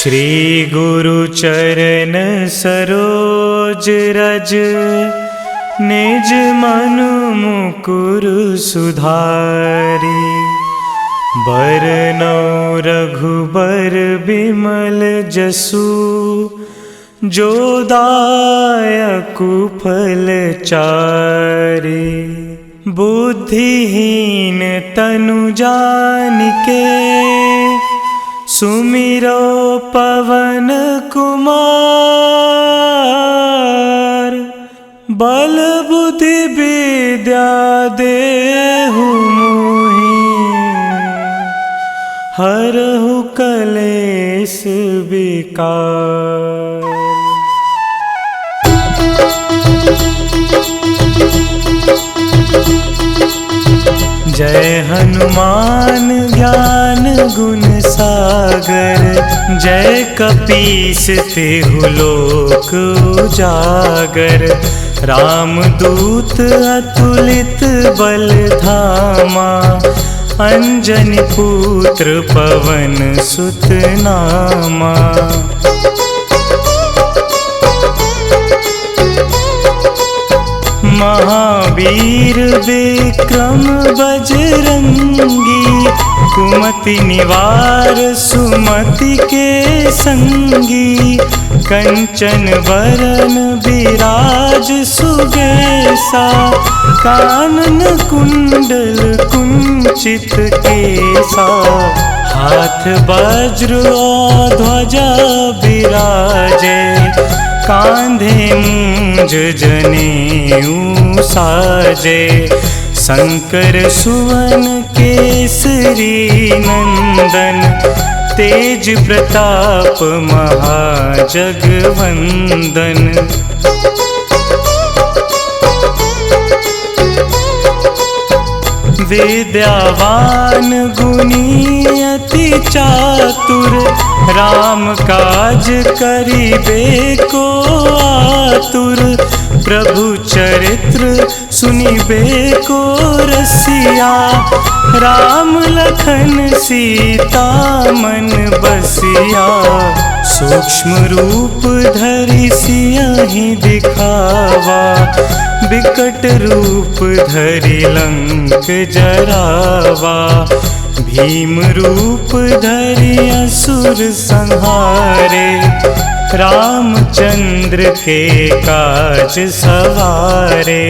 श्री गुरु चरण सरोज रज, निज मनु मुकुर सुधारी। बरनौ रघुबर बिमल जसु, जो दायकु फल चारि। बुद्धिहीन तनु जानिके, सुमिरो पवन कुमार। बल बुद्धि विद्या देहु मोहि, हरहु कलेश विकार। जय हनुमान ज्ञान गुण सागर, जय कपीस तिहु लोक उजागर। रामदूत अतुलित बल धामा, अंजनी पुत्र पवन सुत नामा। महावीर विक्रम बजरंगी, कुमति निवार सुमति के संगी। कंचन वरन विराज सुबेसा, कानन कुंडल कुंचित केसा। हाथ वज्र और ध्वजा विराजे, कांधे मूंज जनेऊ साजे। शंकर सुवन केसरी नंदन, तेज प्रताप महाजगवंदन। विद्यावान गुणी अति चातुर, राम काज करिबे को आतुर। प्रभु चरित्र सुनिबे को रसिया, राम लखन सीता मन बसिया। सूक्ष्म रूप धरि सियहि दिखावा, बिकट रूप धरि लंक जरावा। भीम रूप धरि असुर संहारे, रामचंद्र के काज सवारे।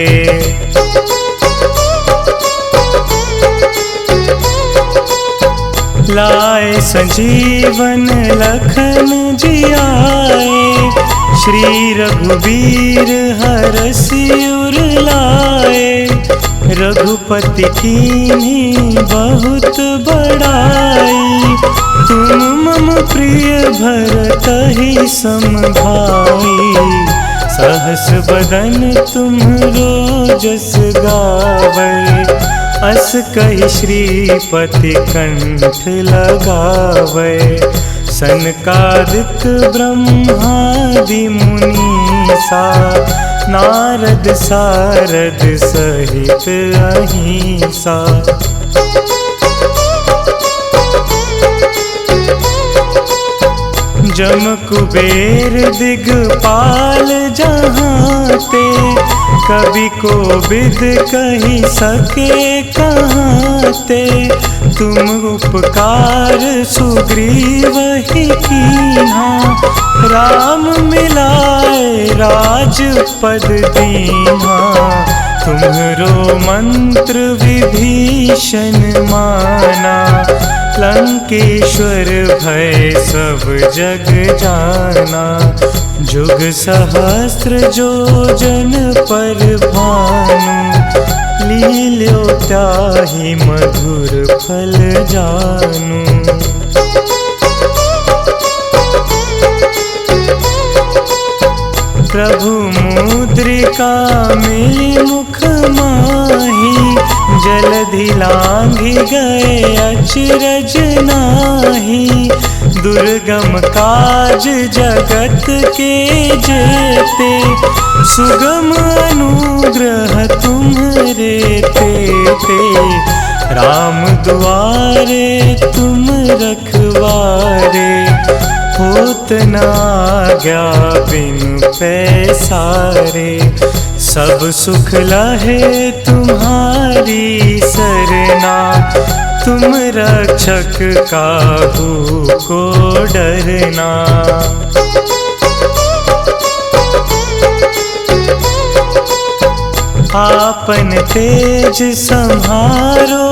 लाए संजीवन लखन जियाए, श्री रघुवीर हरषि उर लाए। रघुपति कीन्ही बहुत बड़ाई, तुम मम प्रिय भरतहि सम भाई। सहस बदन तुम्हरो जस गावै, अस कहि श्रीपति कंठ लगावै। सनकादिक ब्रह्मादि मुनीसा, नारद सारद सहित अहिंसा। जम कुबेर दिगपाल जहांते, कवि कोविद कहि सके कहांते। तुम उपकार सुग्रीवहि कीन्हा, राम मिलाए राजपद दीन्हा। तुम्हरो मंत्र विभीषण माना, लंकेश्वर भय सब जग जाना। जुग सहस्त्र जो जन पर भानु, लील्यो ताहि मधुर फल जानू। प्रभु मुद्रिका मिली मुख माही, जलधि लांघि गए अचरज नाही। दुर्गम काज जगत के जेते, सुगम अनुग्रह तुम्हरे तेते। राम दुआरे तुम रखवारे, होत न आज्ञा बिनु पैसारे। सब सुख लहे तुम्हारी सरना, तुम रक्षक काहू को डरना। आपन तेज संहारो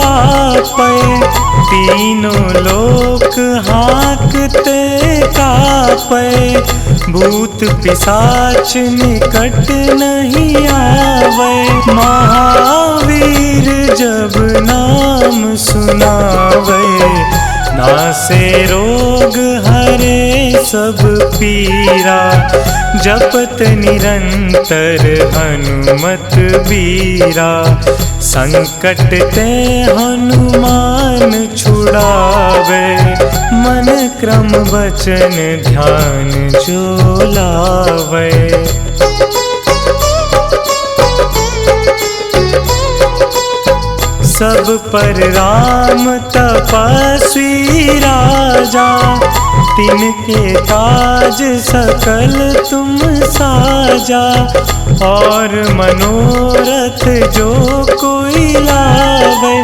आपै, तीनों लोक हाँकते कापै। भूत पिशाच निकट नहीं आवे, महावीर जब नाम सुनावे। नासे रोग हरे सब पीरा, जपत निरंतर हनुमत बीरा। संकट ते हनुमान छुड़ावे, मन क्रम वचन ध्यान जो लावे। सब पर राम तपस्वी राजा, तिनके काज सकल तुम साजा। और मनोरथ जो कोई लावे,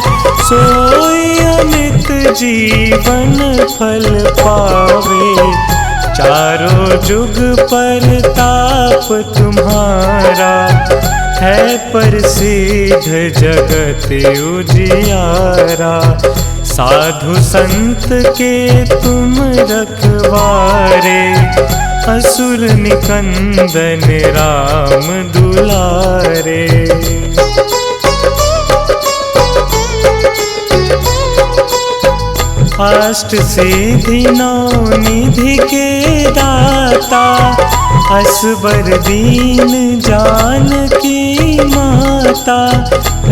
सोई अमित जीवन फल पावे। चारों जुग परताप तुम्हारा, है प्रसिद्ध जगत उजियारा। साधु संत के तुम रखवारे, असुर निकंदन राम दुलारे। अष्ट सिद्धि नौ निधि के दाता, असबर दीन जानकी माता।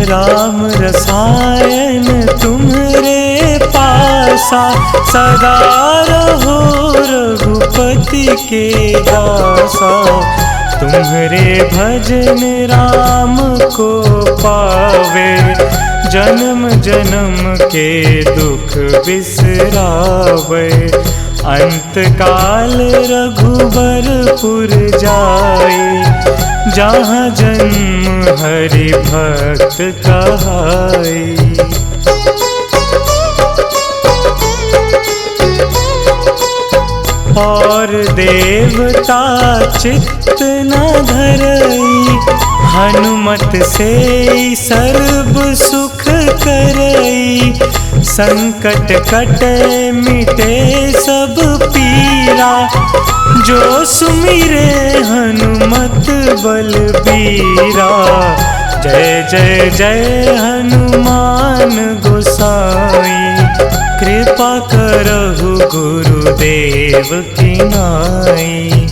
राम रसायन तुम्हरे पासा, सदा रहो रघुपति के दासा। तुम्हरे भजन राम को पावे, जन्म जन्म के दुख बिसरावे। अंत काल रघुबरपुर जाई, जहाँ जन्म हरि भक्त कहाई। और देवता चित्त न धरई, हनुमत से सर्व सुख करई। संकट कटे मिटे सब पीरा, जो सुमिरे हनुमत बलबीरा। जय जय जय हनुमान गोसाई, कृपा करहु गुरुदेव की नाई।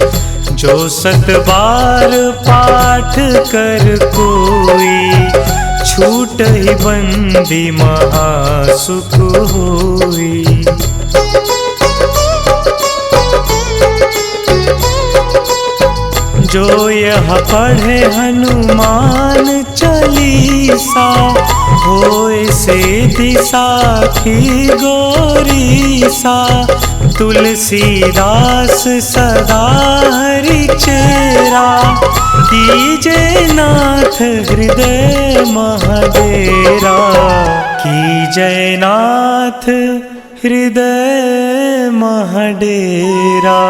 जो 7 बार पाठ कर कोई, छूटहि बंदी महासुख होई। जो यह पढ़े हनुमान चालीसा, होए सिद्धि साखी गौरीसा। तुलसीदास सदा हरि चेरा, कीजे नाथ हृदय महडेरा। कीजे नाथ हृदय महडेरा।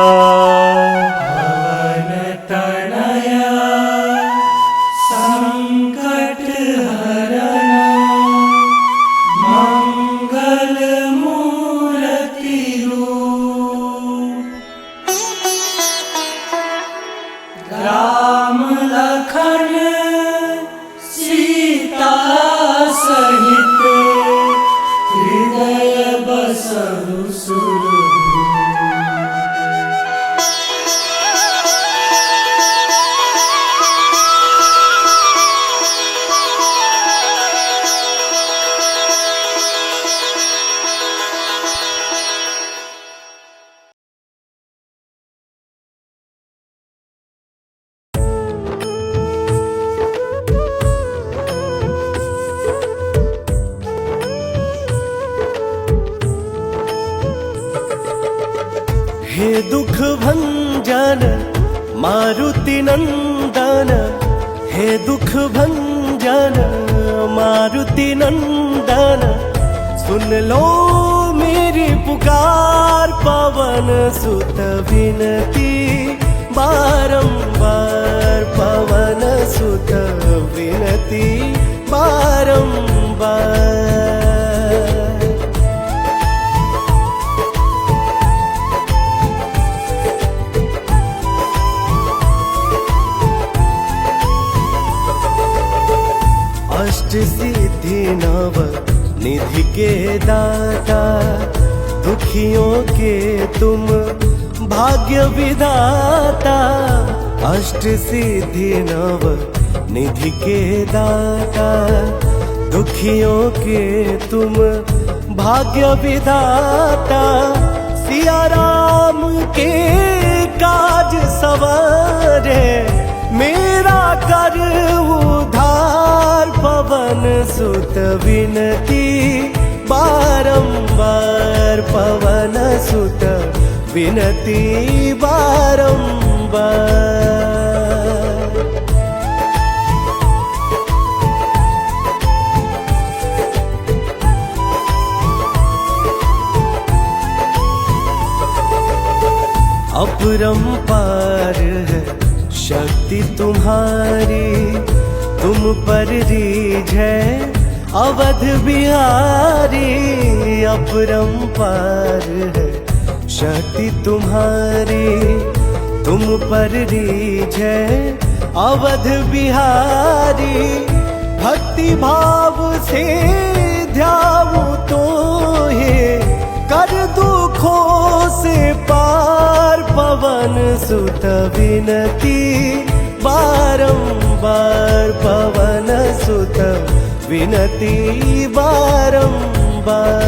राम लखन सीता सहित, हृदय बसहु सुरभूप। हे दुख भंजन मारुति नंदन, हे दुख भंजन मारुति नंदन, सुन लो मेरी पुकार पवन सुत विनती बारंबार, पवन सुत विनती बारंबार। अष्ट सिद्धि नव निधि के दाता, दुखियों के तुम भाग्य विधाता। अष्ट सिद्धि नव निधि के दाता, दुखियों के तुम भाग्य विधाता। सिया राम के काज सवारे, मेरा कर उधार पवन सुत विनती बारंबार, पवन सुत विनती बारंबार। अपरंपार है शक्ति तुम्हारी, तुम पर रीझ है अवध बिहारी। अपरंपार है शक्ति तुम्हारी, तुम पर रीझ है अवध बिहारी। भक्ति भाव से ध्याऊं तो हे, कर दुखों से पार पवन सुत विनती बारंबार, पवन सुत विनती बारंबार।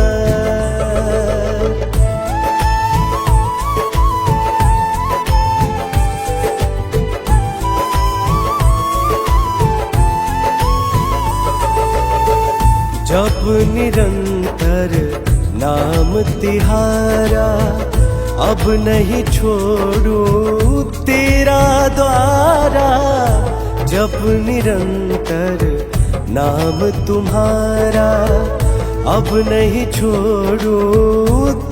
जप निरंतर नाम तिहारा, अब नहीं छोड़ू तेरा द्वारा। जप निरंतर नाम तुम्हारा, अब नहीं छोड़ू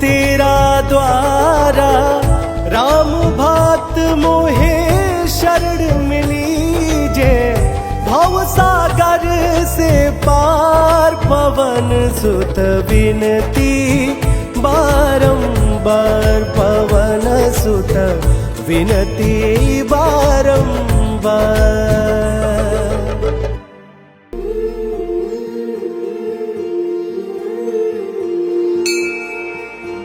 तेरा द्वारा। राम भक्त मोहे शरण मिलीजे, भव सागर से पार पवन सुत विनती बारंबार, पवन सुत विनती बारंबार।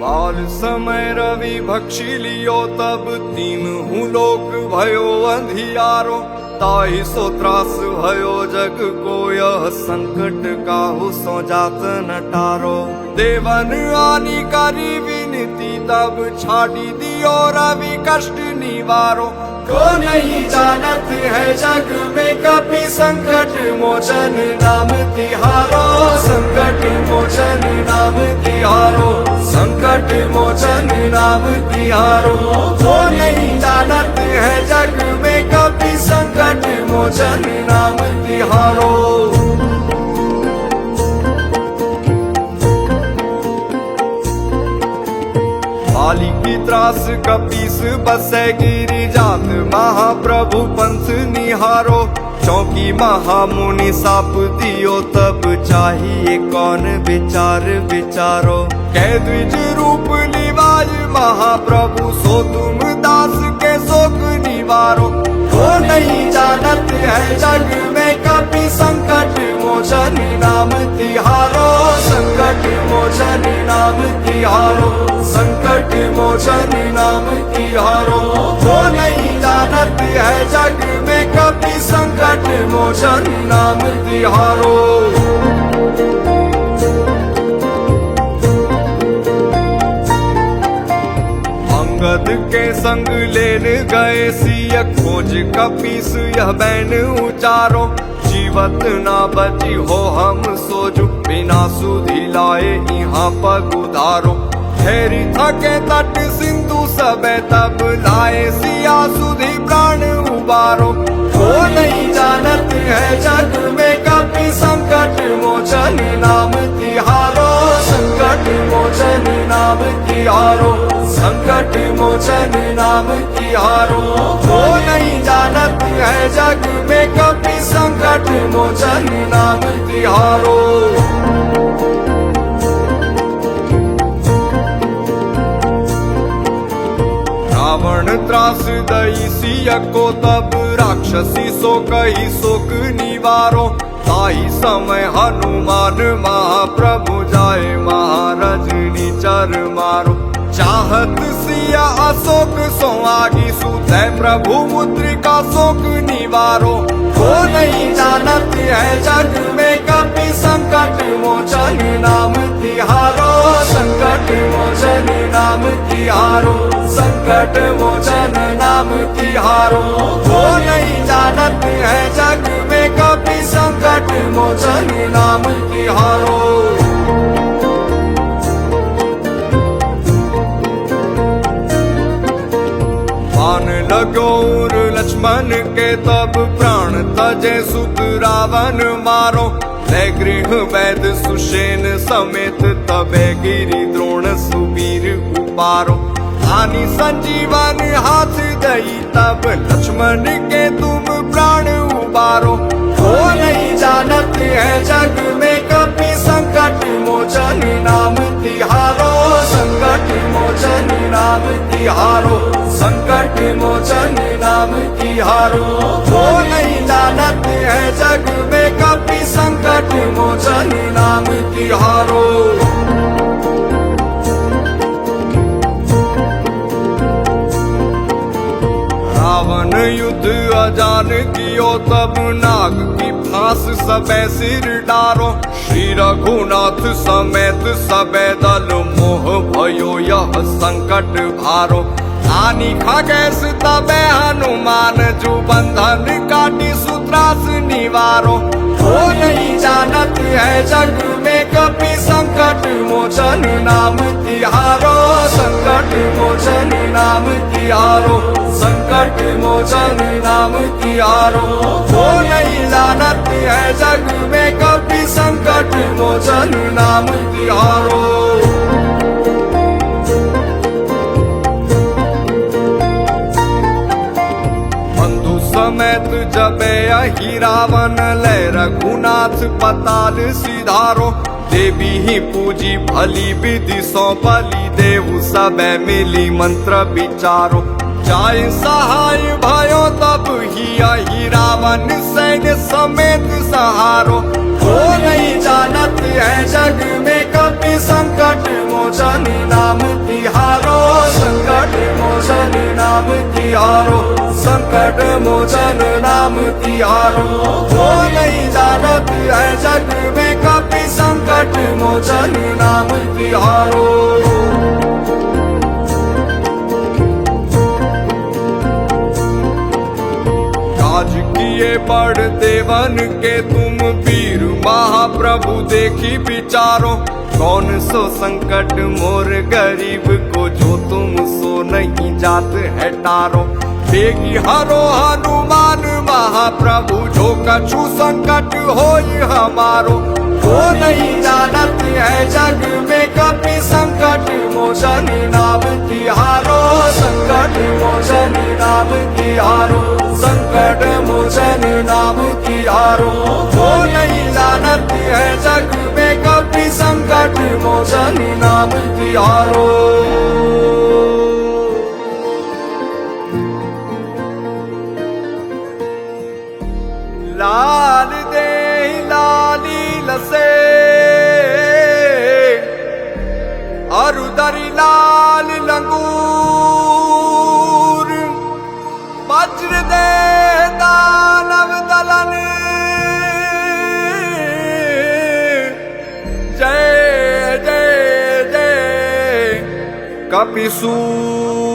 बाल समय रवि भक्षी लियो, तब तीनहु लोक भयो अंधियारो। ताहि सो त्रास भयो जग को, यह संकट काहू सो जात न टारो। देवन आनी करी विनती, तब छाड़ी दियो रवि कष्ट निवारो। को नहीं जानत है जग में कपि, संकट मोचन नाम तिहारो। संकट मोचन नाम तिहारो, संकट मोचन नाम तिहारो। को नहीं जानत है जग में कपि, संकट मोचन नाम तिहारो। बाली की त्रास कपीस बसे गिरी जात, महाप्रभु पंथ निहारो। चौकी महामुनि साप दियो, तब चाहिए कौन विचार विचारो। कह द्विज रूप निवाज महाप्रभु, सो तुम दास के शोक निवारो। को नहीं जानत है जग में कपि, संकट मोचन नाम तिहारो। संकट मोचन नाम तिहारो, संकट मोचन नाम तिहारो। को नहीं जानत है जग में कपि, संकट मोचन नाम तिहारो। अंगद के संग लेन गए सिय, खोज कपीस यह बैन उचारो। जीवत ना बची हो हम सोजु, बिना सुधि लाए यहाँ पग उधारो। ठहरी थके तट सिंधु सबे तब लाए सिया सुधी प्राण उबारो। वो नहीं जानत है जग में कभी संकट मोचन नाम तिहारो, संकट मोचन नाम तिहारो, संकट मोचन नाम तिहारो। वो नहीं जानत है जग में कभी संकट मोचन नाम तिहारो। रावण त्रास दई सिया को तब राक्षसी सो कही शोक निवारो। ताई समय हनुमान महाप्रभु जाए महारजनी चर मारो। चाहत सिया अशोक सो आगी सुते प्रभु मुद्रिका शोक निवारो। वो नहीं जानत है जग में कभी संकट मोचन नाम तिहारो, संकट मोचन नाम तिहारो, संकट मोचन नाम तिहारो। वो नहीं जानत है जग में कभी संकट मोचन नाम तिहारो। बाण लगोर लक्ष्मण के तब प्राण तजे सुत रावण मारो। ले गृह वैद सुषेण समेत तबे गिरि द्रोण सुवीर उपारो। आनी संजीवन हाथ दई तब लक्ष्मण के तुम प्राण उबारो। वो नहीं जानत है जग में कभी संकट मोचन नाम तिहारो, संकट मोचन नाम तिहारो, संकट मोचन नाम तिहारो। वो नहीं जानत है जग में कभी संकट मोचन नाम तिहारो। रावण युद्ध अजान कियो तब नाग की फांस सबे सिर डारो। श्री रघुनाथ समेत सबे दल मोह भयो यह संकट भारो। आनी खगेश तबे हनुमान जू बंधन काटी सूत्रास निवारो। वो नहीं जानत है जग में कभी संकट मोचन नाम तिहारो, संकट मोचन नाम तिहारो, संकट मोचन नाम तिहारो। वो नहीं जानत है जग में कभी संकट मोचन नाम तिहारो। समेत जबे अहि रावण ले रघुनाथ पताल सिधारो। देवी ही पूजी भली विधि सौ बलि देहु सबे मिली मंत्र विचारो। जाय सहाय भयो तब ही अहि रावण सैन्य समेत सहारो। वो नहीं जानत है जग में कभी संकट मोचन नाम तिहारो, संकट मोचन नाम तिहारो, संकट मोचन नाम तिहारो। वो नहीं जानत है जग में कभी संकट मोचन नाम तिहारो। काज किए बड़ देवन के तुम वीर महाप्रभु देखी विचारो। कौन सो संकट मोर गरीब को जो तुम सो नहीं जात है टारो। बेगी हरो हनुमान महाप्रभु जो कछु संकट होई हमारो। वो नहीं जानत है जग में कभी संकट मोचन नाम तिहारो, संकट मोचन नाम तिहारो, संकट मोचन नाम तिहारो। वो नहीं जानत है जग में कभी संकट मोचन नाम तिहारो। लाल दे लाली लसे अरुदरी लाल लंगूर। वज्र दे दानव दलन जय जय जय कपिसूर।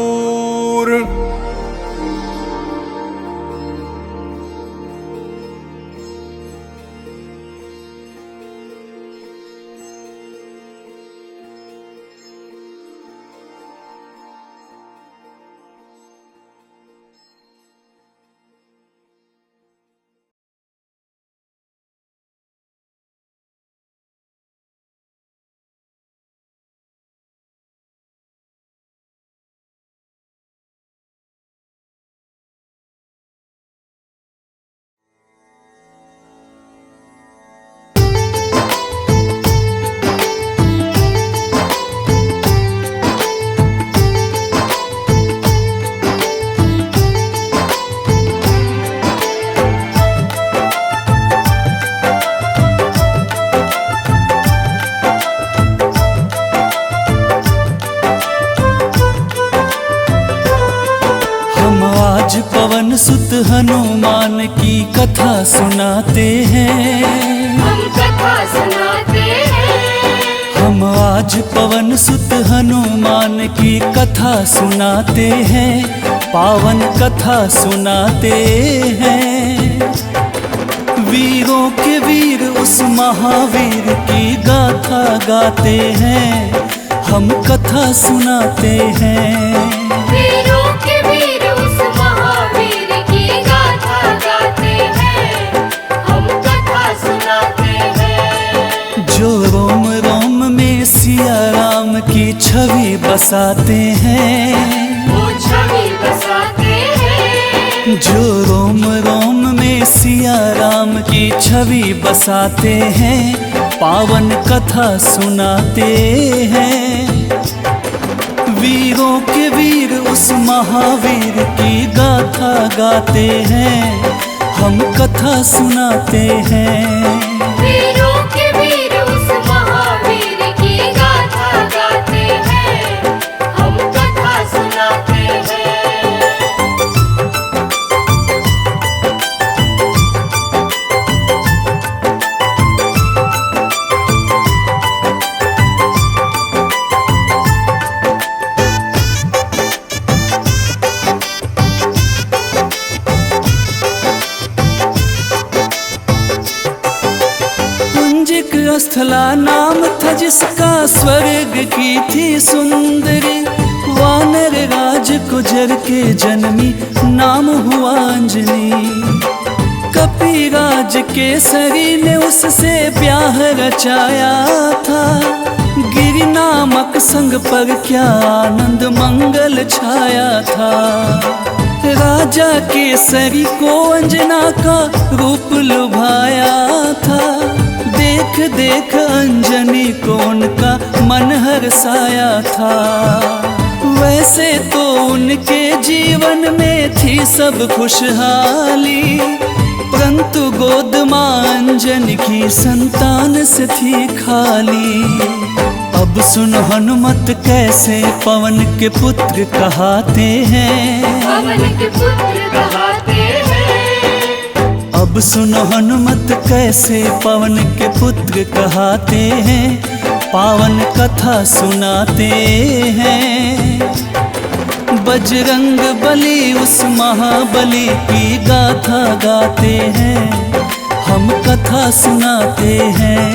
आज पवन सुत हनुमान की कथा सुनाते हैं। हम कथा सुनाते हैं। हम आज पवन सुत हनुमान की कथा सुनाते हैं, पावन कथा सुनाते हैं। वीरों के वीर उस महावीर की गाथा गाते हैं, हम कथा सुनाते हैं। वीरों के वीर उस महावीर की गाथा गाते हैं, हम कथा सुनाते हैं। जो रोम रोम में सिया राम की छवि बसाते हैं, वो छवि बसाते हैं। जो रोम रोम में सिया राम की छवि बसाते हैं, पावन कथा सुनाते हैं। वीरों के वीर उस महावीर की गाथा गाते हैं, हम कथा सुनाते हैं। वीरों के वीर उस महावीर की गाथा गाते हैं, हम कथा सुनाते हैं। स्थला नाम था जिसका, स्वर्ग की थी सुंदरी। वानर राज गुजर के जन्मी, नाम हुआ अंजनी। कपिराज केसरी ने उससे ब्याह रचाया था, गिरि नामक संग पर क्या आनंद मंगल छाया था। राजा केसरी को अंजना का रूप लुभाया था, देख देख अंजनी को उनका मन हर्षाया था। वैसे तो उनके जीवन में थी सब खुशहाली, परंतु गोद मां अंजनी की संतान से थी खाली। अब सुन हनुमत कैसे पवन के पुत्र कहाते हैं, पवन के पुत्र कहाते हैं। अब सुनो हनुमत कैसे पवन के पुत्र कहाते हैं, पावन कथा सुनाते हैं। बजरंग बली उस महाबली की गाथा गाते हैं, हम कथा सुनाते हैं।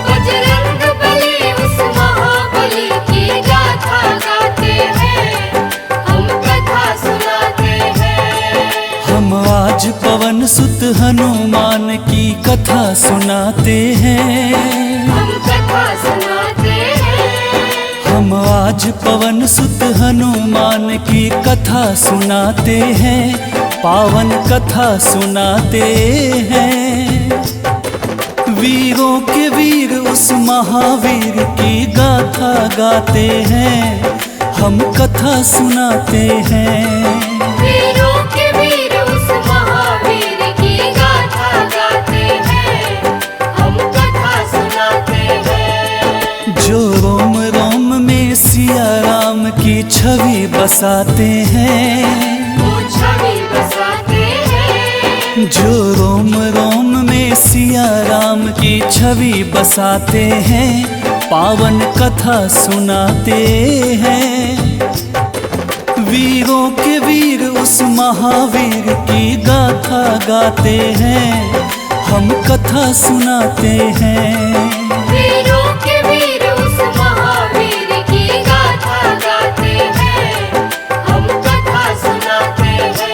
बजरंग बली उस महाबली की गाथा गाते हैं, हम कथा सुनाते हैं। हम आज पवन सुत हनुमान की कथा सुनाते हैं। हम कथा सुनाते हैं। हम आज पवन सुत हनुमान की कथा सुनाते हैं, पावन कथा सुनाते हैं। वीरों के वीर उस महावीर की गाथा गाते हैं, हम कथा सुनाते हैं। वीरों के वीर उस महावीर की गाथा गाते हैं, हम कथा सुनाते हैं। जो रोम रोम में सिया राम की छवि बसाते हैं, वो छवि बसाते हैं। जो रोम रोम में सिया राम की छवि बसाते हैं, पावन कथा सुनाते हैं। वीरों के वीर उस महावीर की गाथा गाते हैं, हम कथा सुनाते हैं। वीरों के वीर उस महावीर की गाथा गाते हैं, हम कथा सुनाते हैं।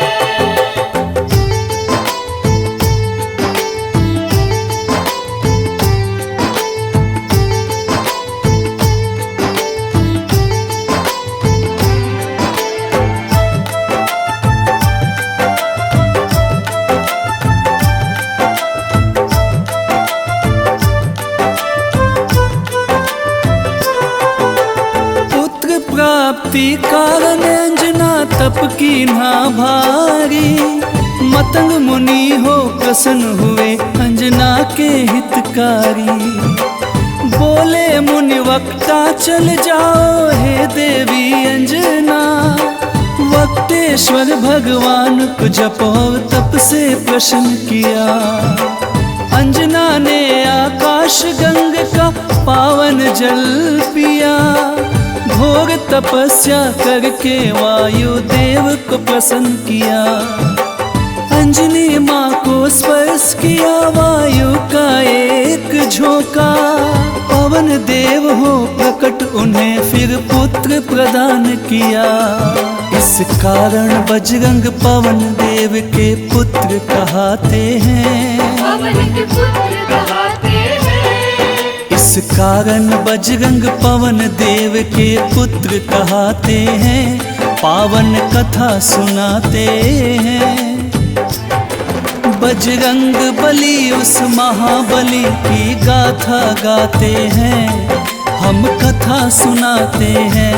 प्राप्ति कारण अंजना तप की ना भारी। मतंग मुनि हो प्रसन्न हुए अंजना के हितकारी। बोले मुनि वक्ता चल जाओ हे देवी अंजना, वक्तेश्वर ईश्वर भगवान को जप और तप से प्रसन्न किया। अंजना ने आकाश गंग का पावन जल पिया। घोर तपस्या करके वायु देव को प्रसन्न किया। अंजनी माँ को स्पर्श किया वायु का एक झोंका। पवन देव हो प्रकट उन्हें फिर पुत्र प्रदान किया। इस कारण बजरंग पवन देव के पुत्र कहते हैं। पवन के पुत्र कहते हैं। इस कारण बजरंग पवन देव के पुत्र कहते हैं। पावन कथा सुनाते हैं। बजरंग बली उस महाबली की गाथा गाते हैं। हम कथा सुनाते हैं।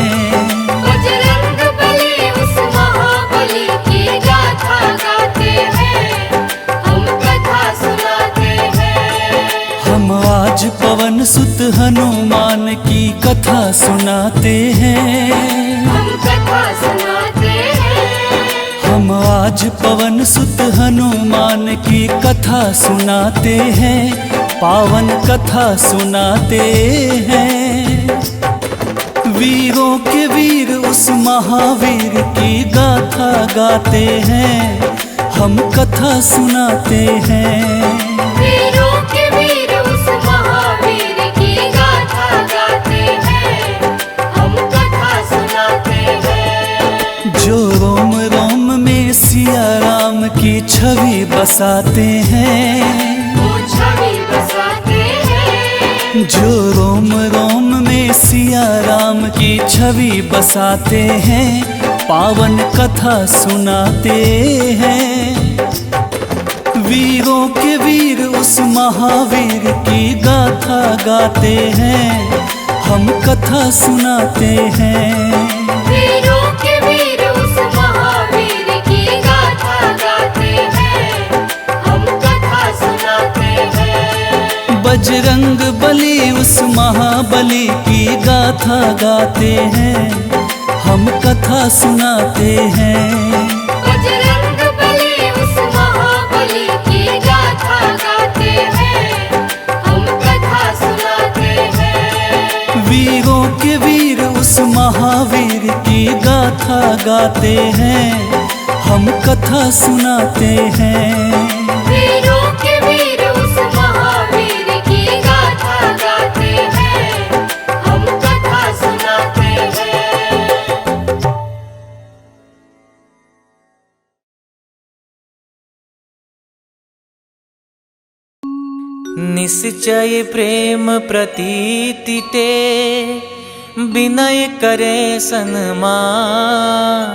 बजरंग बली उस महाबली की गाथा गाते हैं। हम कथा सुनाते हैं। हम आज पवन सुत हनुमान की कथा सुनाते हैं। हम कथा सुनाते हैं। हम आज पवन सुत हनुमान की कथा सुनाते हैं। पावन कथा सुनाते हैं। वीरों के वीर उस महावीर की गाथा गाते हैं। हम कथा सुनाते हैं। वीरों के वीर उस महावीर की गाथा गाते हैं। हम कथा सुनाते हैं। जो रोम रोम में सिया राम की छवि बसाते हैं। वो छवि बसाते हैं। जो रोम रोम में सिया राम की छवि बसाते हैं। पावन कथा सुनाते हैं। वीरों के वीर उस महावीर की गाथा गाते हैं। हम कथा सुनाते हैं। वीरों के वीर उस महावीर की गाथा गाते हैं। हम कथा सुनाते हैं। बजरंग बली उस महाबली की गाथा गाते हैं। हम कथा सुनाते हैं। बजरंग बली उस महाबली की गाथा गाते हैं। हम कथा सुनाते हैं। वीरों के वीर उस महावीर की गाथा गाते हैं। हम कथा सुनाते हैं। वीरों के वीर उस महावीर की गाथा गाते हैं। हम कथा सुनाते हैं। निश्चय प्रेम प्रतीति ते विनय करे सन्मान।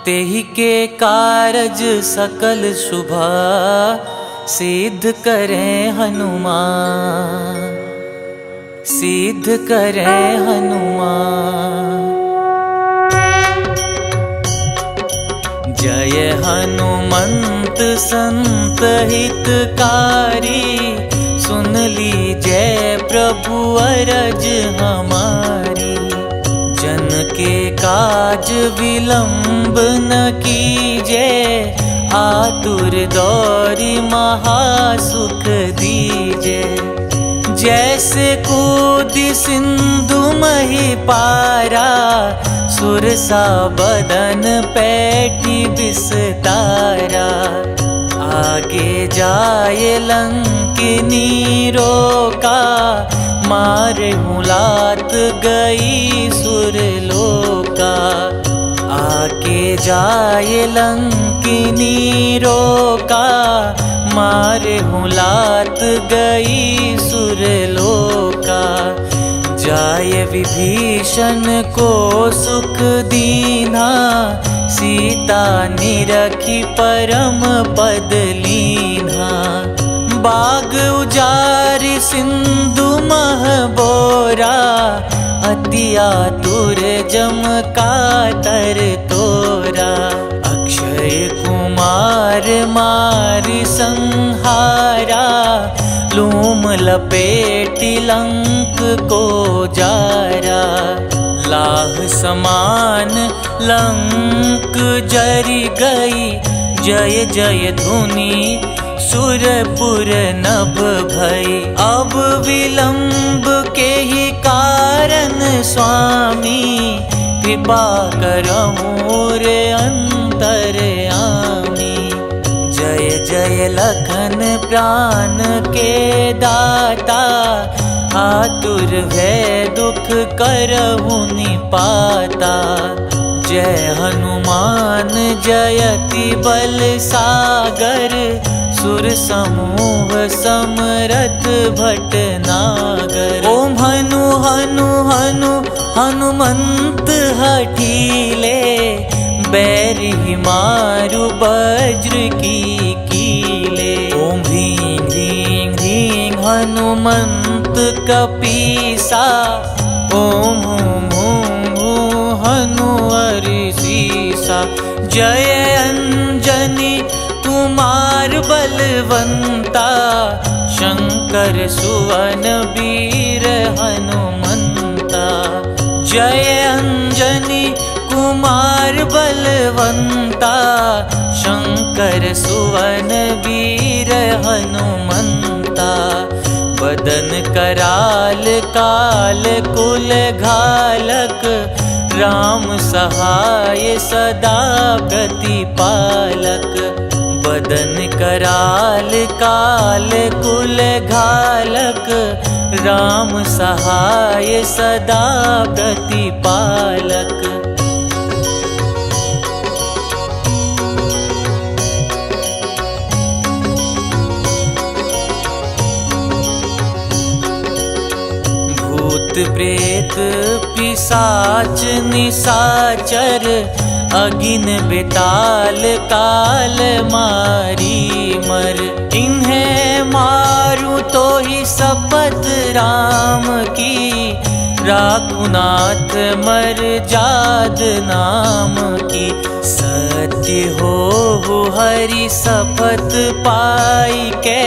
तेहि के कारज सकल शुभ सिद्ध करे हनुमान। सिद्ध करे हनुमान। जय हनुमंत संत हितकारी। सुन लीजय प्रभु अरज हमारी। जन के काज विलंब न कीजे। आतुर दौरी महासुख दीजे। जैसे कूदी सिंधु मही पारा। सुरसा बदन पैठी विस्तारा। आगे जाए लंकिनी रोका। मारे मुलात गई सुरलोका। आगे जाए लंकिनी रोका। मारे मुलात गई सुरलोका। जाय विभीषण को सुख दीना। सीता निरखी परम पद लीना। बाग उजारि सिंधु मह बोरा। अति आतुर जम कातर तोरा। अक्षय कुमार मारि संहारा। लूम लपेटि लंक को जारा। लाह समान लंक जरी गई, जय जय धुनि सुरपुर नभ भई। अब विलंब के ही कारण स्वामी, कृपा करहु रे अंतरयामी। जय जय लखन प्राण के दाता, आतुर भय दुख करहु निपाता। जय हनुमान जयति बल सागर, सुर समूह समरथ भटनागर। ओम हनु हनु हनु हनुमंत हठीले, बैरि मारु वज्र की कीले। ओम ह्रीं ह्रीं ह्रीं हनुमंत कपीसा, ओम हूं हूं हूं हनु हरिसीसा। जय अंजनी कुमार बलवंता, शंकर सुवन वीर हनुमंता। जय अंजनी कुमार बलवंता, शंकर सुवन वीर हनुमंता। बदन कराल काल कुल घालक, राम सहाय सदा प्रतिपालक। बदन कराल काल कुल घालक, राम सहाय सदा प्रतिपालक। भूत प्रेत पिशाच निशाचर, अगिन बेताल काल मारी मर। इन्हें मारू तो ही शपथ राम की, राखुनाथ मर जाद नाम की। सत्य हो हरि शपथ पाई के,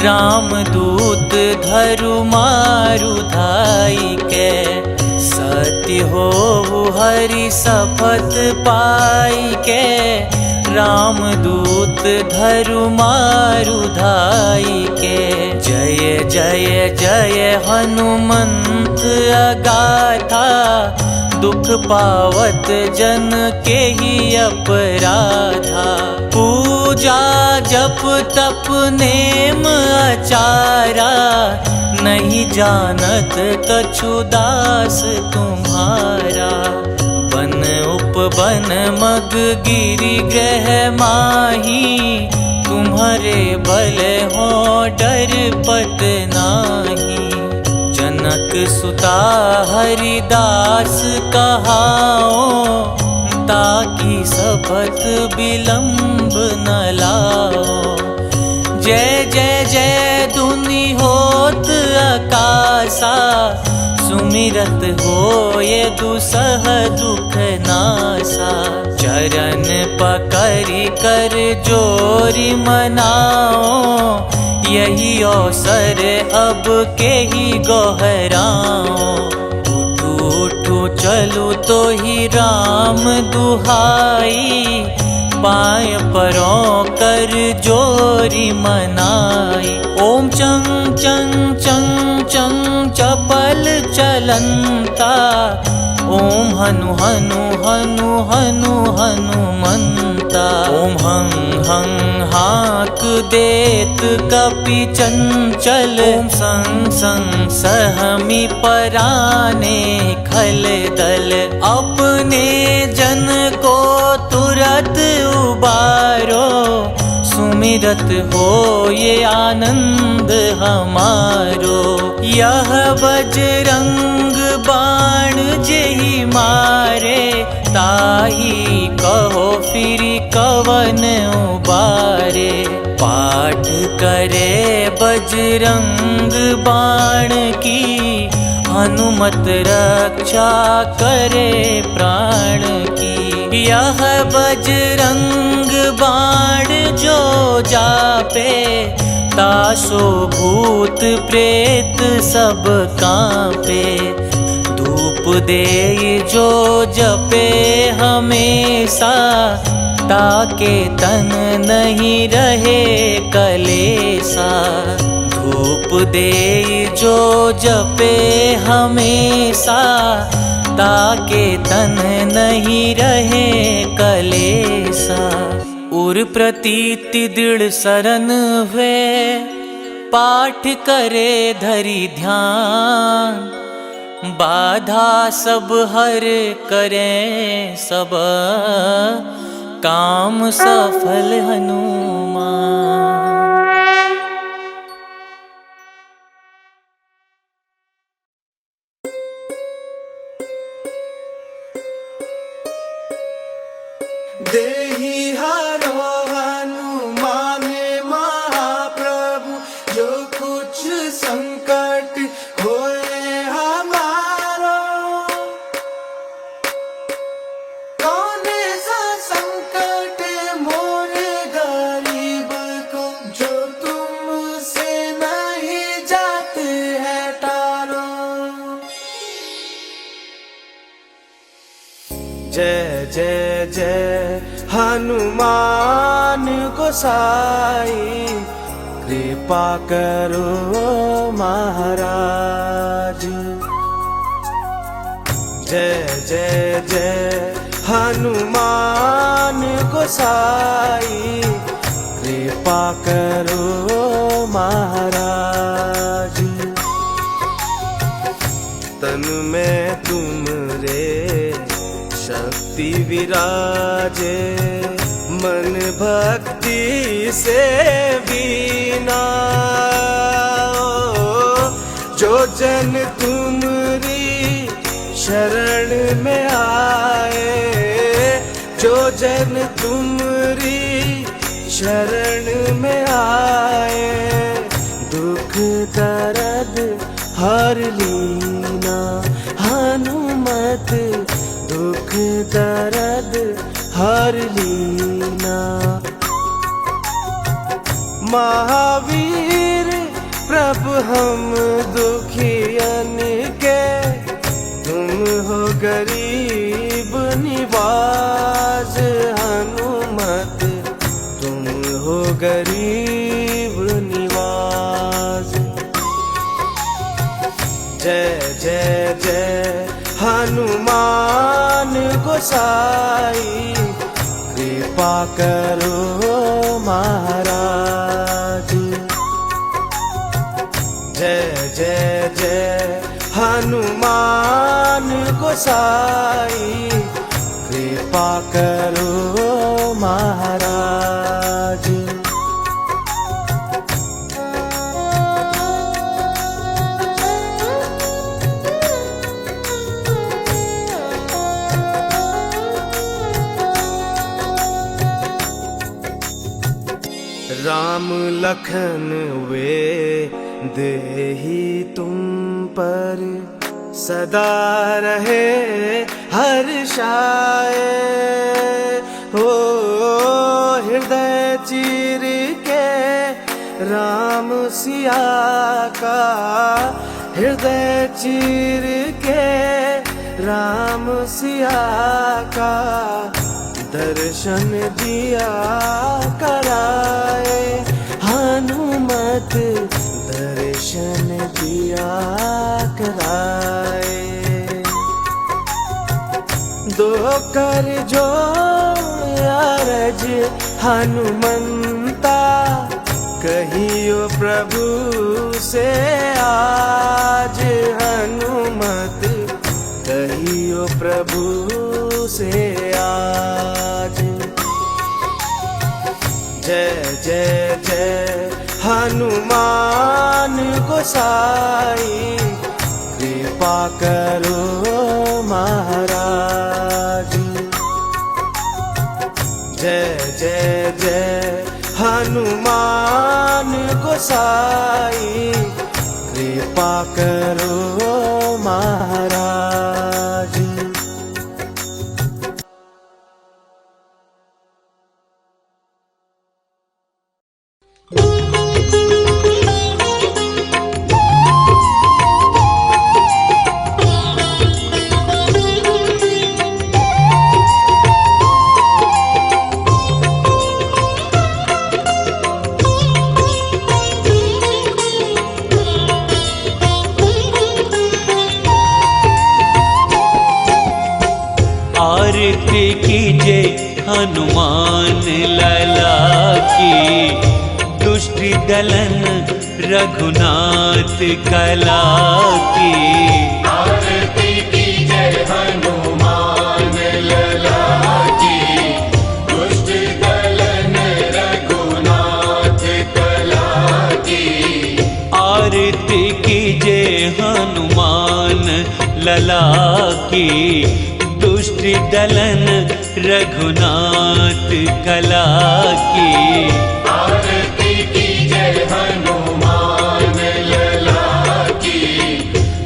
राम दूत धरु मारु धाई के। सत्य हो हरि शपथ पाई के, राम दूत धरु मारु धाई के। जय जय जय हनुमंत अगाथा, दुख पावत जन के ही अपराधा। पूजा जप तप नेम आचारा, नहीं जानत कछु दास तुम्हारा। बन उपवन मग गिरि ग्रह माही, तुम्हारे बल हो डर पत नाही। जनक सुता हरिदास कहाओ, ताकि शपथ विलंब न लाओ। जय जय जय धुनि होत आकाशा, सुमिरत हो ये दुसह दुख नासा। चरण पकड़ि कर जोरि मनाओ, यही अवसर अब के ही गोहराओ। उठू उठू चलू तो ही राम दुहाई, पाय परों कर जोरी मनाई। ओम चंग चंग चंग चंग चपल चलंता, ओम हनु हनु हनु हनु हनुमंता। ओम हं हं हाक देत कपि चंचल, ओम संग संग सहमी पराने खल दल। अपने जन को तुरत उबारो, सुमिरत हो ये आनंद हमारो। यह बजरंग बाण जेहि मारे, ताही कहो फिर कवन उबारे। पाठ करे बजरंग बाण की, हनुमत रक्षा करे प्राण की। यह बजरंग बाण जो जापे, तासो भूत प्रेत सब कांपे। धूप देई जो जपे हमेशा, ताके तन नहीं रहे कलेसा। धूप देई जो जपे हमेशा, ताके तन नहीं रहे कलेसा। उर प्रतीति दृढ़ सरन हुए, पाठ करे धरि ध्यान। बाधा सब हर करे सब, काम सफल हनुमान। देहि हरो हनुमान महाप्रभु, जो कुछ संकट होए हमारो। कौन सा संकट मोरे गरीब को, जो तुमसे नहीं जाते है टारो। जय जय जय हनुमान गोसाई, कृपा करो महाराज। जय जय जय हनुमान गोसाई, कृपा करो महाराज। तन में तुमरे शक्ति विराजे, मन भक्ति से बीना। जो जन तुमरी शरण में आए, जो जन तुमरी शरण में आए, दुख दर्द हर लीना। हनुमत दुख दर्द हर लीना। महावीर प्रभु हम दुखियन के, तुम हो गरीब निवाज। हनुमत तुम हो गरीब निवाज। जय जय जय हनुमान गोसाई, कृपा करो महाराज। जय जय जय हनुमान गोसाई, कृपा करो महाराज। राम लखन वे देहि तुम पर, सदा रहे हर्षाए। हो हृदय चीर के राम सिया का, हृदय चीर के राम सिया का, दर्शन दिया कराए। हनुमत दर्शन दिया कराए। दो कर जो अरज हनुमंता, कहियो प्रभु से आज। हनुमत कहियो प्रभु से आज। जय जय जय हनुमान गोसाई, कृपा करो महाराज। जय जय जय हनुमान गोसाई, कृपा करो महाराज। आरती कीजे हनुमान लला की, दुष्ट दलन रघुनाथ कला की। आरती कीजे हनुमान लला की, दुष्ट दलन रघुनाथ कला की। आरती कीजे हनुमान लला की, दुष्ट दलन रघुनाथ कला की। आरती कीजे हनुमान लला की,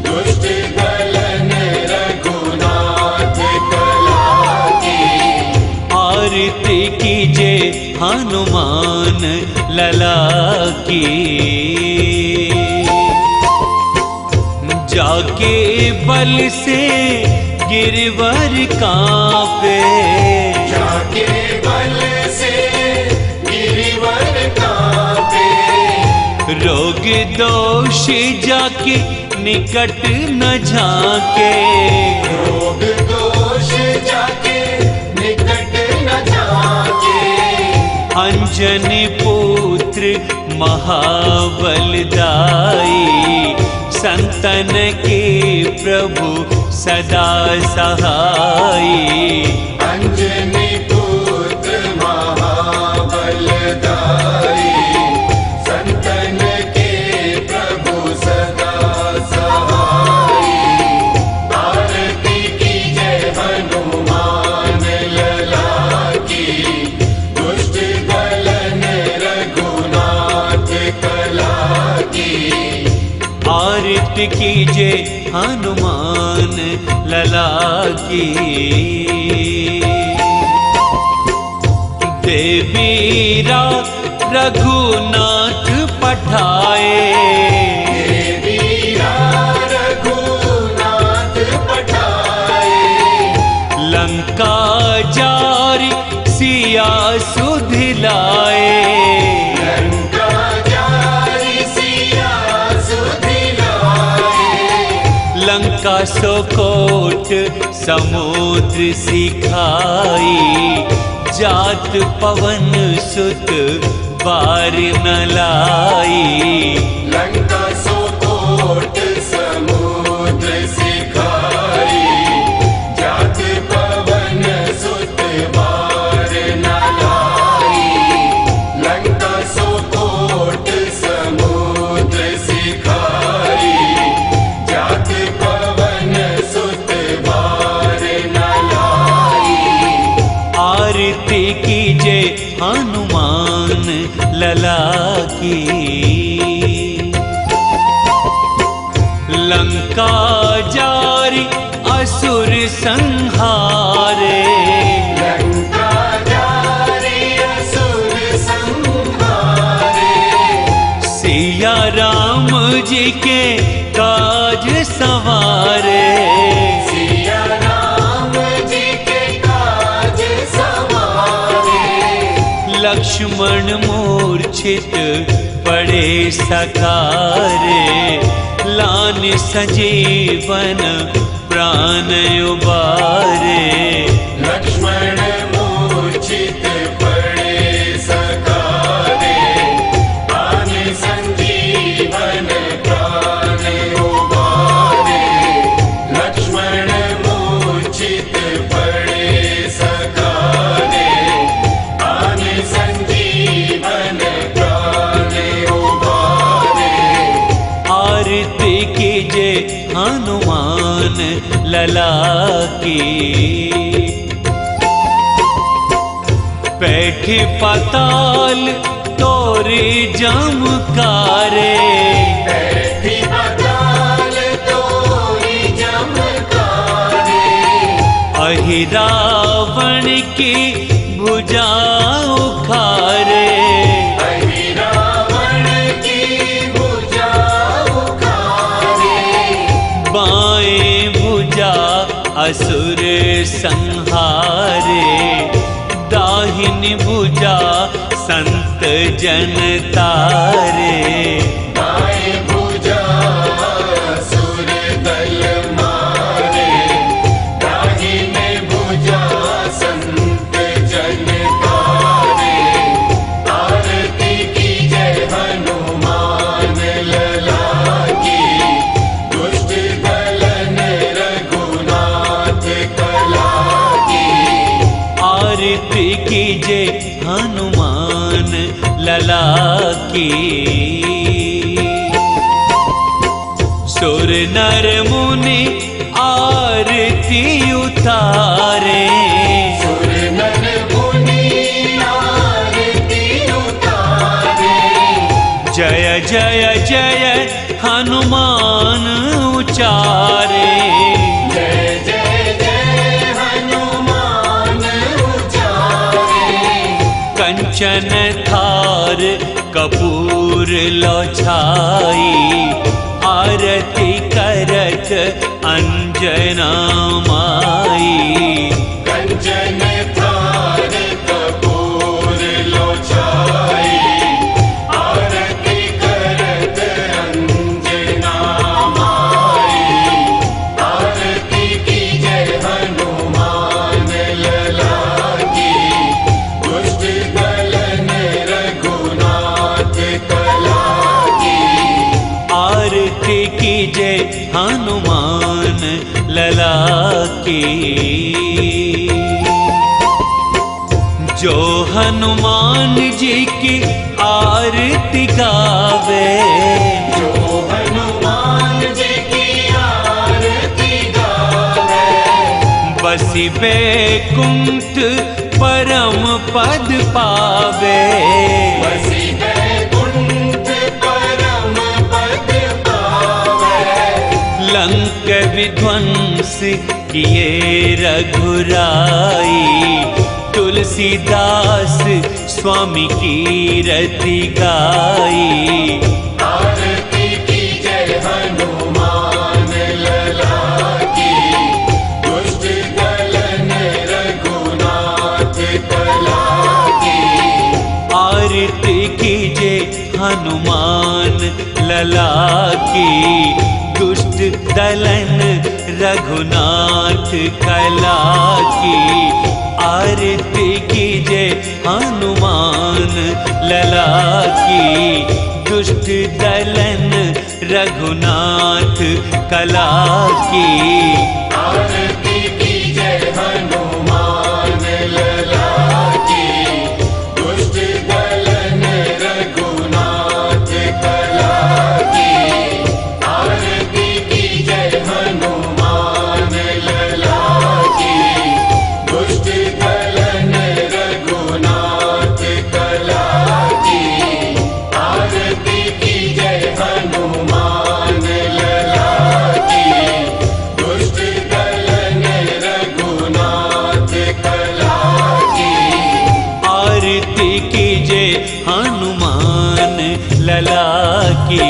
दुष्ट दलन रघुनाथ कला की। आरती कीजे हनुमान लला की। जाके बल से गिरवर कांपे, जाके बल से गिरवर कांपे। रोग दोष जाके निकट न झाके, रोग दोष जाके निकट न झाके। अंजनी पुत्र महाबलदाई, संतन के प्रभु सदा सहाई। अंजनी पुत्र महाबलदाई, संतन के प्रभु सदा सहाई। आरती कीजे हनुमान लला की, दुष्ट दलन रघुनाथ कला की। आरती कीजे हनुमान लला की। देवीरा रघुनाथ पठाए, देवीरा रघुनाथ पठाए। लंका जारी सिया सुधिलाए, लंका जारी सिया सुधिलाए। लंका सोकोट समुद्र सिखाई, जात पवन सुत बार न लाई। लंका सोकोट समुद्र सिखाई, जात पवन सुत बार न लाई। लंका सोकोट समुद्र सिखाई, जात पवन सुत बार न लाई। आरती कीजे हनुमान लला की। लंका जारी असुर संहारे, लंका जारी असुर संहारे। सिया राम जी के काज सवारे, सिया राम जी के काज सवारे। लक्ष्मण मूर्छित पड़े सकारे, लान संजीवन प्राण उबारे। लक्ष्मण मूर्छित पड़े सकारे, प्राण संजीवन प्राण उबारे। लक्ष्मण मूर्छित पड़े सकारे, प्राण संजीवन प्राण उबारे। आरती कीजे हनुमान लला की। बैठे पाताल तोरे जमकारे, बैठी पाताल तोरी जमकारे। अहि रावण की भुजा उखारे, अहि रावण की भुजा उखारे। बाएं भुजा असुर संहारे, दाहिनी भुजा संत जन तारे। दाएं भुजा असुर दल मारे, दाहिने भुजा कीजे हनुमान लला की। सुर नर मुनि आरती उतारे, सुर नर मुनि आरती उतारे। जय जय जय हनुमान उचारे। जय जय जय हनुमान उचारे। कंचन थार कपूर लो छाई, आरती करत अंजना माई। कंचन थार कपूर लो छाई, आरती करत अंजना माई। आरती कीजे हनुमान लला की, दुष्ट दलन रघुनाथ कला की। आरती कीजे हनुमान लला की। जो हनुमान जी की आरती गावे, जो हनुमान जी की आरती गावे। बसी बैकुंठ परम पद पावे। बसी बैकुंठ परम पद पावे। लंक विध्वंस किए रघुराई, तुलसीदास स्वामी की रति गाई। आरती कीजे हनुमान लला की, दुष्ट दलन रघुनाथ कला की। आरती कीजे हनुमान लला की, दुष्ट दलन रघुनाथ कला की। आरती कीजे हनुमान लला की, दुष्ट दलन रघुनाथ कला की। आरती कीजे हनुमान लला की, दुष्ट दलन रघुनाथ कला की। आरती कीजे हनुमान लला की, दुष्ट दलन रघुनाथ कला की। आरती कीजे हनुमान लला की, दुष्ट दलन रघुनाथ कला की। आरती कीजे हनुमान लला की।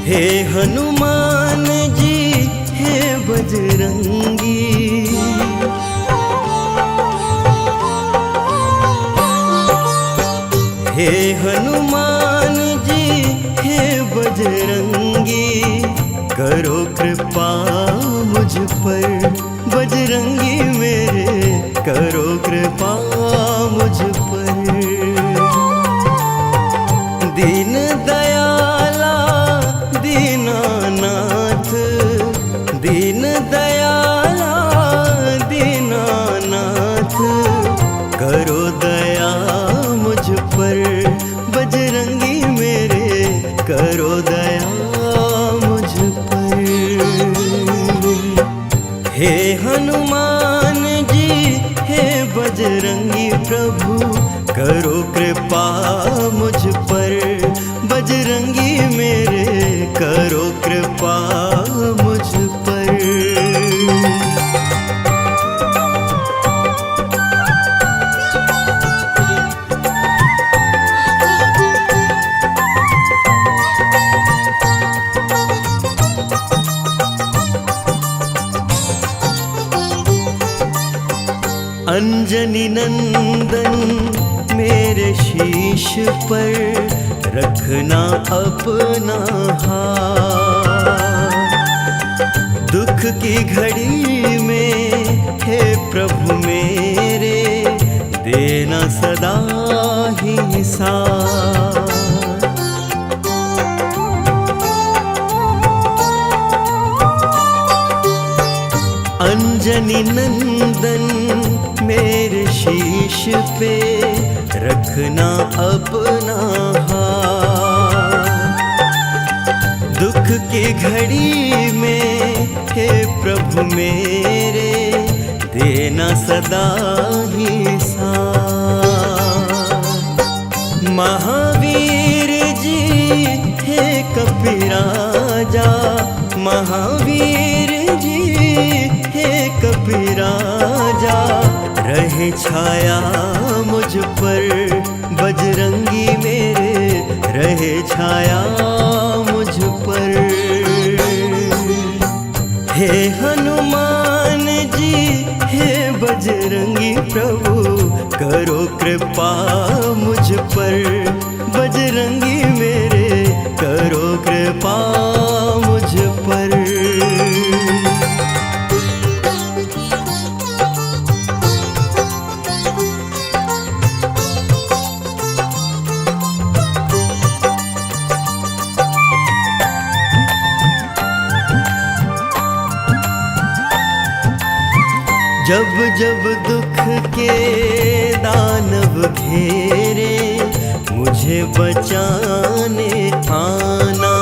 हे हनुमान जी हे बजरंगी, हे हनुमान जी हे बजरंगी। करो कृपा मुझ पर बजरंगी मेरे, करो कृपा मुझ पर। दीन दयाला दीनानाथ, दीन दयाला दीनानाथ। करो दया मुझ पर बजरंगी मेरे, करो दया मुझ पर। हे हनुमान जी हे बजरंगी प्रभु, करो कृपा मुझ पर बजरंगी मेरे, करो कृपा मुझ पर। अंजनी नंदन मेरे शीश पर, रखना अपना हाथ। दुख की घड़ी में हे प्रभु मेरे देना सदा ही साथ। अंजनी नंदन मेरे शीश पे रखना अपना हाथ। दुख की घड़ी में हे प्रभु मेरे देना सदा ही साथ। महावीर जी हे कपिराजा, महावीर जी हे कपिराजा, रहे छाया मुझ पर बजरंगी मेरे, रहे छाया मुझ पर। हे हनुमान जी हे बजरंगी प्रभु, करो कृपा मुझ पर, बजरंगी मेरे करो कृपा मुझ पर। जब जब दुख के दानव घेरे, मुझे बचाने आना।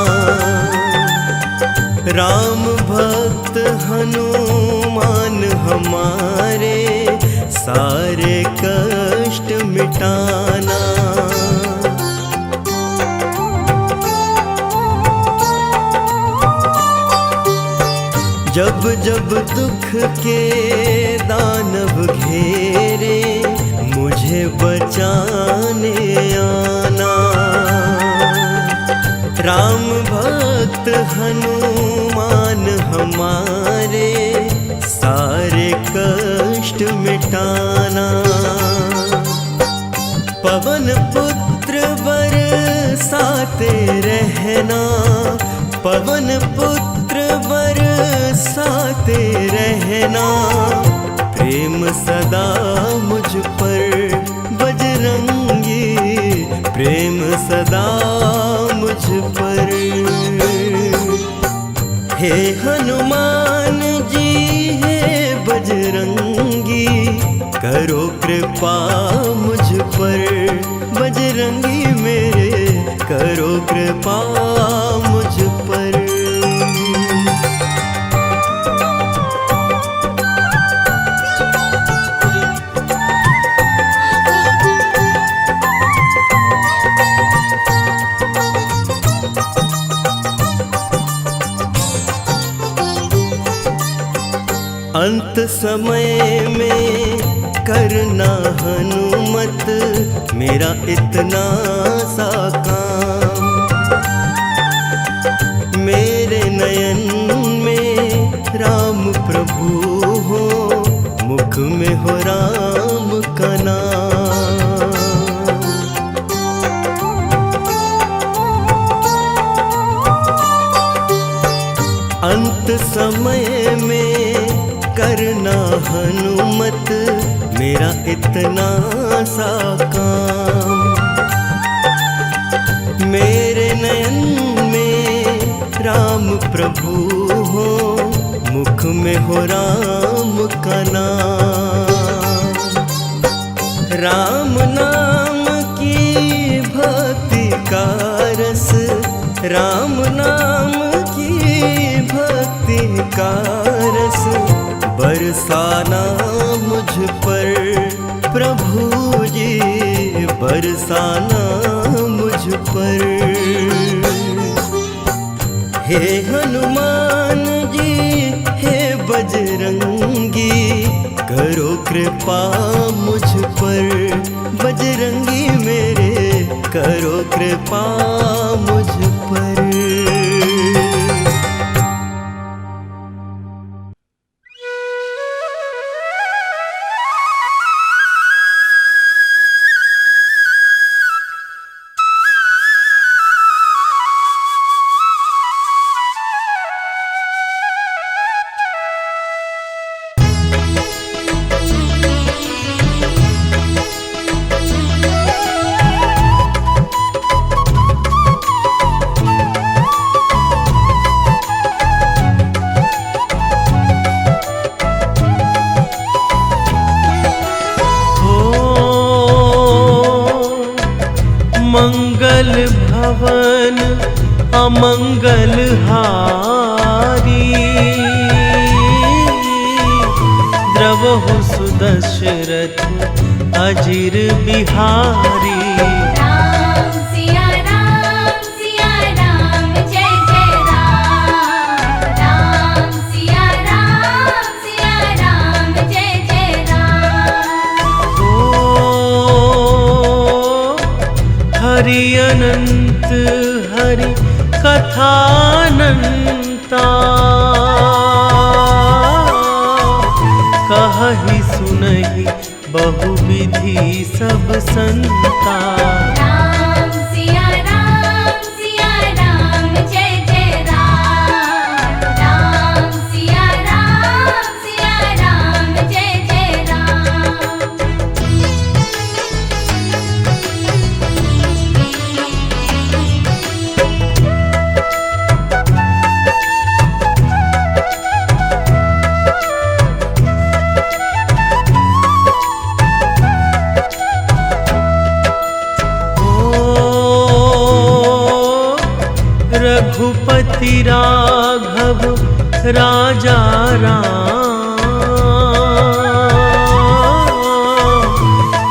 राम भक्त हनुमान हमारे, सारे कष्ट मिटाना। जब जब दुख के दानव घेरे, मुझे बचाने आना। राम भक्त हनुमान हमारे, सारे कष्ट मिटाना। पवन पुत्र बरसाते रहना, पवन पुत्र बरसाते रहना। प्रेम सदा मुझ पर बजरंगी, प्रेम सदा मुझ पर। हे हनुमान जी हे बजरंगी, करो कृपा मुझ पर, बजरंगी मेरे करो कृपा मुझ पर। अंत समय में करना हनुमत, मेरा इतना सा काम। मेरे नयन में राम प्रभु हो, मुख में हो राम का नाम। अंत समय में करना हनुमत, मेरा इतना सा काम। मेरे नयन में राम प्रभु हो, मुख में हो राम का नाम। राम नाम की भक्ति का रस, राम नाम की भक्ति का रस, बरसाना मुझ पर प्रभु जी, बरसाना मुझ पर। हे हनुमान जी हे बजरंगी, करो कृपा मुझ पर, बजरंगी मेरे करो कृपा मुझ पर। भुवन अमंगल हारी। द्रवहु सुदशरथ अजिर बिहारी। राम सिया राम जय जय राम। राम सिया राम जय जय राम। ओ हरि अनंत हरि कथानंता। कहि सुनहि बहुविधि सब संता। राम सिया राम जय जय राम। राम सिया राम जय जय राम। रघुपति राघव राजा राम।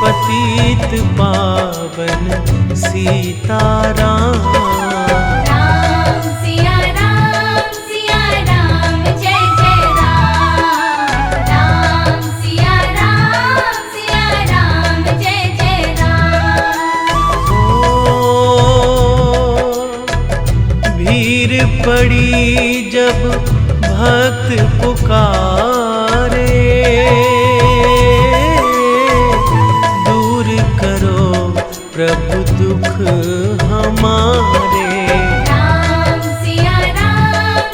पतित पावन सीताराम। राम सिया राम जय जय राम। राम सिया राम जय जय राम। भीड़ पड़ी जब भक्त पुकारे। दूर करो प्रभु दुख हमारे। राम सिया राम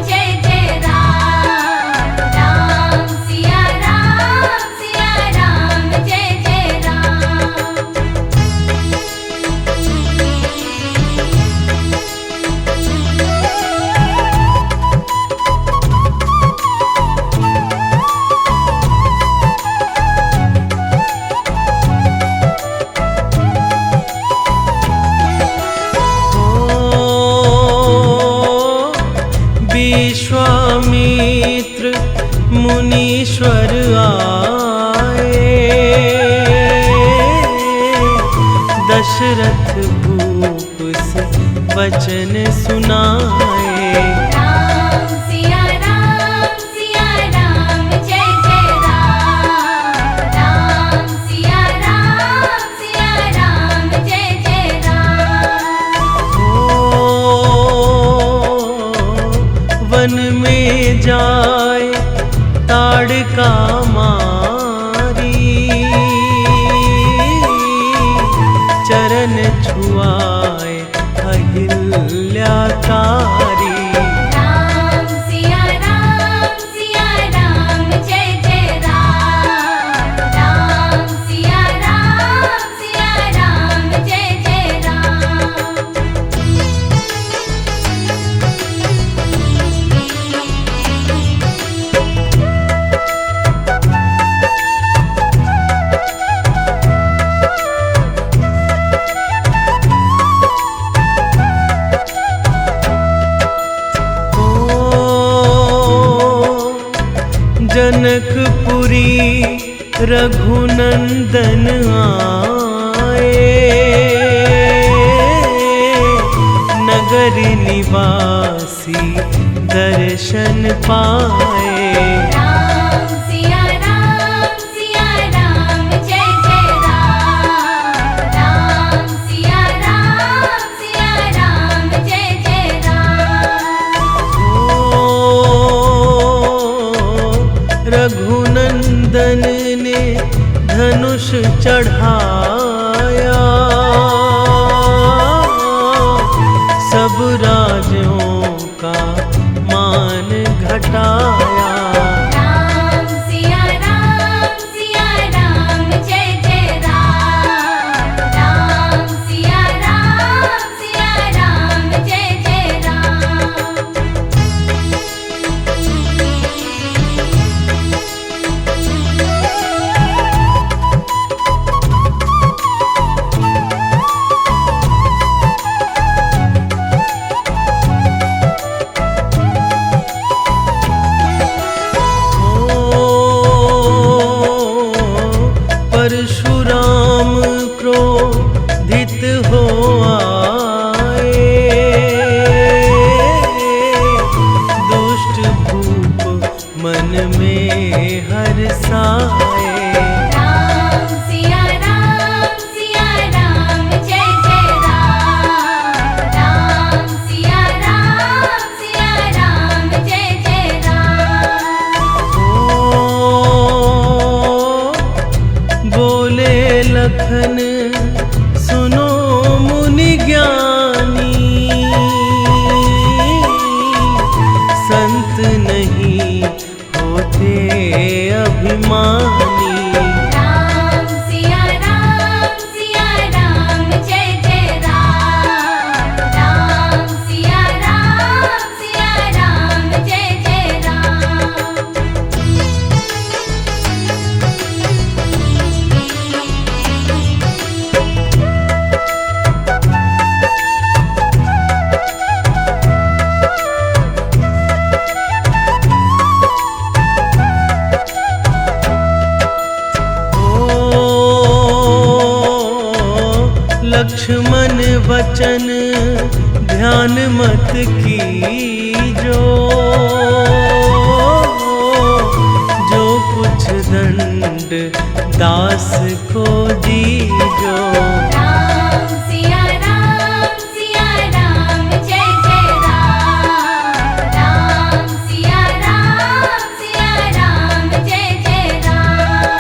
जय जय राम। राम सिया राम जय जय राम। विश्वामित्र मुनीश्वर आए। दशरथ भूप से वचन सुनाए। राम सिया राम जय जय राम। राम सिया राम जय जय राम। वन में जाए ताड़का मारी। चरण छुआए अहिल्याकारी। राम सिया राम जय जय राम। राम सिया राम जय जय राम। जनकपुरी रघुनंदन आए। नगर निवासी दर्शन पाए। राम सिया राम जय जय राम। राम सिया राम जय जय राम। रघुनंदन ने धनुष चढ़ाया। सब राजों का मान घटाया। राम सिया राम जय जय राम। राम सिया राम जय जय राम। मन में हर्षाए। राम सिया राम जय जय राम। राम सिया राम जय जय राम। ओ बोले लखन सुनो मुनि ज्ञानी, संत नहीं होते अभिमानी। राम सिया राम जय जय राम। राम सिया राम जय जय राम। लक्ष्मण वचन ध्यान मत कीजो, जो कुछ दंड दास को दीजो। राम सिया राम जय जय राम। राम सिया राम जय जय राम।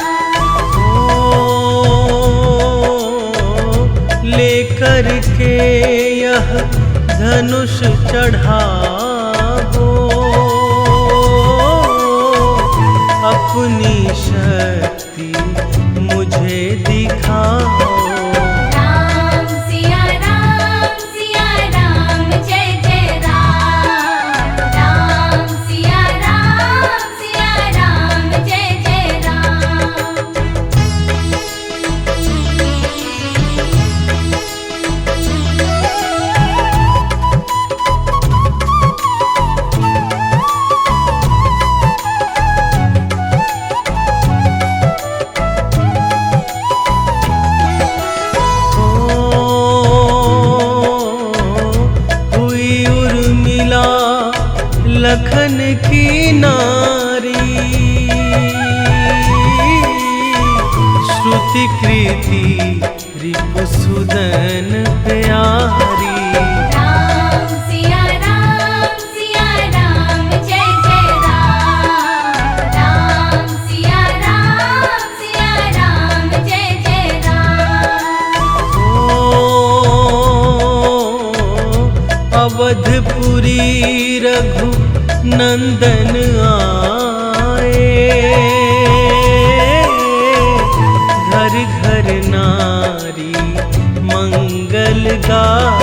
लेकर के यह धनुष चढ़ाओ, अपनी शक्ति मुझे दिखाओ। राम सिया राम जय जय राम। राम सिया राम जय जय राम। हुई उर्मिला लखन की नारी, श्रुति कृति रिपुसुदन प्यारी। राम सिया राम जय जय राम। राम सिया राम जय जय राम। अवधपुरी रघु नंदन आए, घर घर नारी मंगल गाए।